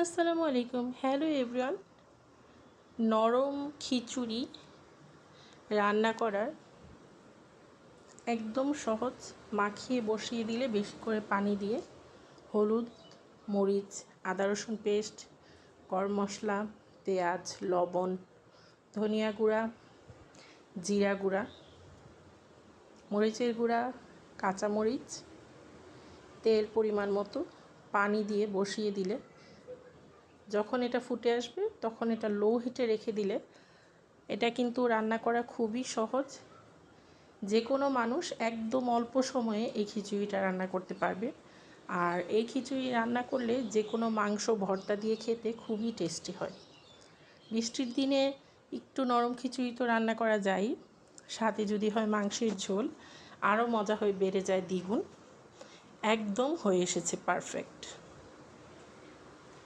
আসসালামু আলাইকুম। Hello everyone. নরম খিচুড়ি রান্না করার একদম সহজ, মাখিয়ে বসিয়ে দিলে বেশি করে পানি দিয়ে হলুদ, মরিচ, আদা রসুন পেস্ট, গরম মশলা, পেঁয়াজ, লবণ, ধনিয়া গুঁড়া, জিরা গুঁড়া, মরিচের গুঁড়া, কাঁচামরিচ, তেল পরিমাণ মতো পানি দিয়ে বসিয়ে দিলে যখন এটা ফুটে আসবে তখন এটা লো হিটে রেখে দিলে এটা কিন্তু রান্না করা খুবই সহজ। যে কোনো মানুষ একদম অল্প সময়ে এই খিচুড়িটা রান্না করতে পারবে। আর এই খিচুড়ি রান্না করলে যে কোনো মাংস ভর্তা দিয়ে খেতে খুবই টেস্টি হয়। বৃষ্টির দিনে একটু নরম খিচুড়ি তো রান্না করা যায়, সাথে যদি হয় মাংসের ঝোল আরও মজা হয়ে বেড়ে যায় দ্বিগুণ। একদম হয়ে এসেছে পারফেক্ট।